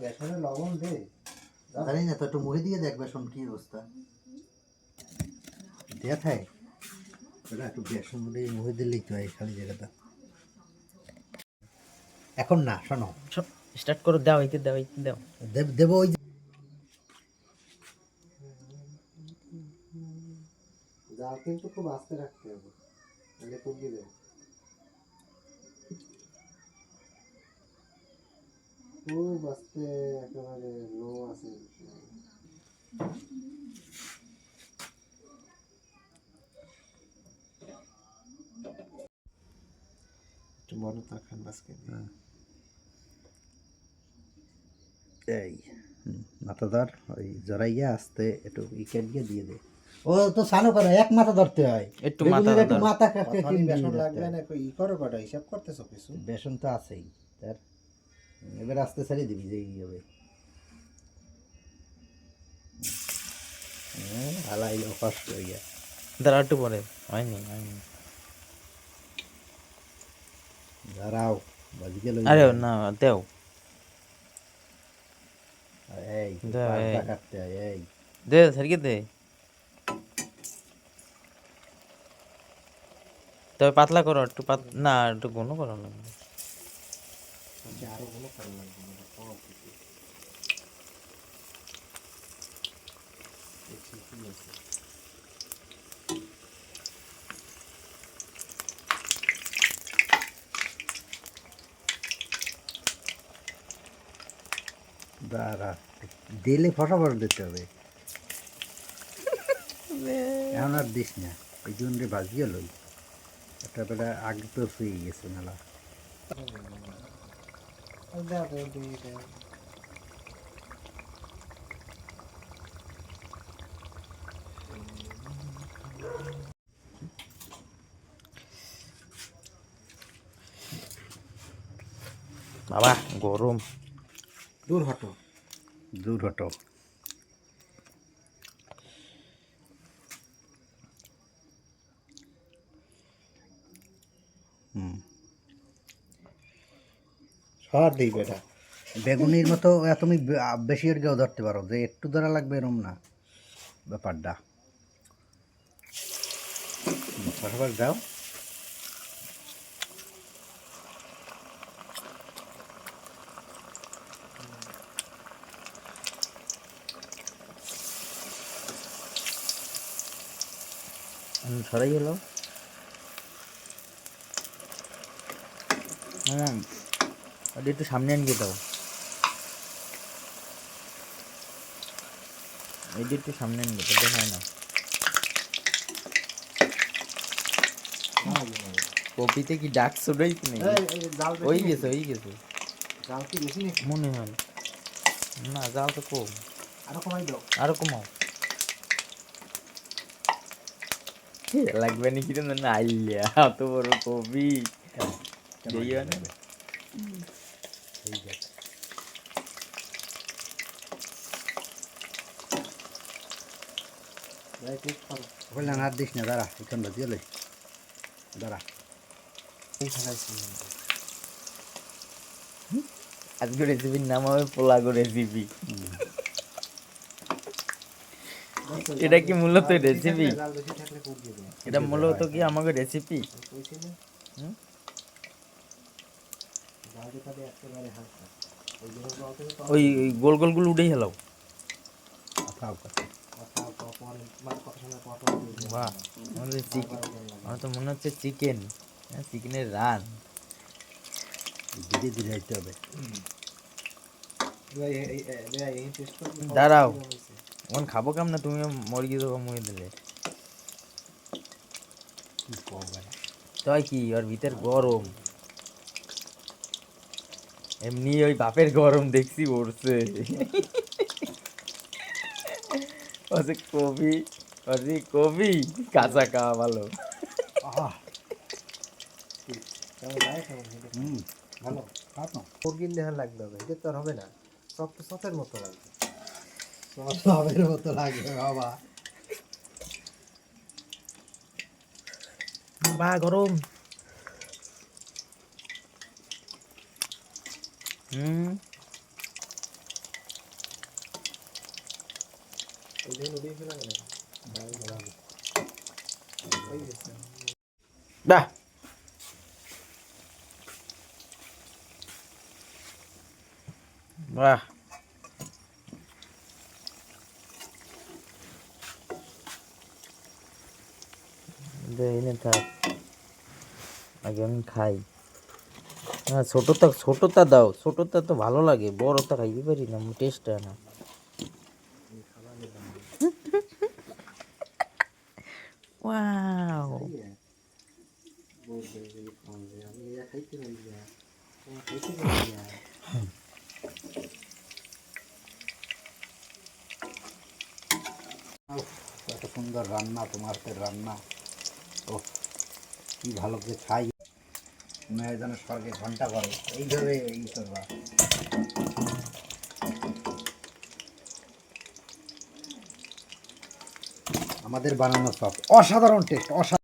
বেসনের লবণ দে, জানি না তো, একটু মুখে দিয়ে দেখ বেসন কি অবস্থা দেয়া থাকে। ওটা একটু বেসন দিয়ে মুখে দিলেই তো হয় খালি জায়গাটা। এখন না, শোনো স্টার্ট করো, দাও একে দাও একে দাও। দেবো ওই জাল কিন্তু খুব আস্তে রাখতে হবে, তাহলে পুড়িয়ে দেবে। খুব আস্তে, একেবারে লো আছে। একটু বড় তাকান বাসকে দিয়ে। এই মাথা ধর, ওই জড়াইয়া আস্তে একটু ইকেট দিয়ে দিয়ে দে। ও তো সানো করে এক মাথা ধরতে হয়, একটু মাথা একটু ধর। মাথা বেসন লাগবে না, ই করো কটা হিসাব করতেছো কিছু। বেসন তো আছেই তার, এবার আস্তে ছেড়ে দিবি যে ই হবে। হালাই কষ্ট হইয়া দাঁড়া একটু পরে, হয়নি হয়নি। দাঁড়াও বাজি গেল। আরে না দেও, এই দাও, পাঁচটা এই। কাটতে হয়, এই দে সারিকে দে। তবে পাতলা করো একটু, না একটু ঘন করো না। আরো গুলো করা লাগবে না, এটা কম কিছু। দেখছি কি আছে। দাঁড়া, দিলে ফটাফট দিতে হবে। এখন আর দিস না, এই জন্য ভাজিয়ে লই। একটা বেলা আগে তো হয়ে গেছে মেলা। দাও দাও দিয়ে দাও। বাবা গরম। দূর হটো। দূর হটো। সর দিই বেটা। বেগুনির মতো তুমি বেশি আর কেউ ধরতে পারো, যে একটু ধরা লাগবে এরম না ব্যাপারটা। ফটাফট দাও। সরাই হলো। ওটা একটু সামনে আনিয়ে দাও, এইটা একটু সামনে আনিয়ে দাও, হয় না। কপিতে কি ডাক চড়াই কি নাকি? ওই গেছে ওই গেছে। জাল কি বেশি নাকি? মনে হয় না, জাল তো কম। আরো কমাই দাও। আরো কমাও। লাগবে নাকি রে? না আইলিয়া এত বড় কপি দিও না। বললাম আর দিস না, দাঁড়া এখন ভাজিয়ে লই, দাঁড়া। আজকে রেসিপির নাম হবে পোলাগো রেসিপি। এটা কি মূলত রেসিপি? এটা মূলত কি আমাকে রেসিপি? ওই গোল গোল গুলো উঠেই হেলাও। বাহ, আমাদের চিকেন, আমার তো মনে হচ্ছে চিকেন, চিকেনের রান। ধীরে ধীরে হইতে হবে। দাঁড়াও, এখন খাবো কেমন? তুমি মুরগি দেবো মুখে দিলে তাই কি? ওর ভিতর গরম, এমনি ওই বাপের গরম দেখছি উড়ছে। ওসে কবি, ওসে কবি কাঁচা খাওয়া ভালো। ভালো মুরগির নেহার লাগবে হবে, এটা তো আর হবে না। সফট সফের মতো লাগবে, সবের মতো লাগবে বাবা। বা গরম। এই যে নদী ফেলা গেল ভালো ভালো ওই গেছে বাহ বাহ, এনে থাক, আগে আমি খাই। হ্যাঁ ছোটটা দাও, ছোটটা তো ভালো লাগে, বড়টা খাইতে পারি না, টেস্ট হয় না। ওয়াও, এত সুন্দর রান্না, তোমার হাতের রান্না। ও কি ভালো করে খাই, মেয়ে যেন স্বর্গে ঘন্টা করে এইভাবে এই করবা। আমাদের বানানো সব অসাধারণ টেস্ট, অসাধারণ।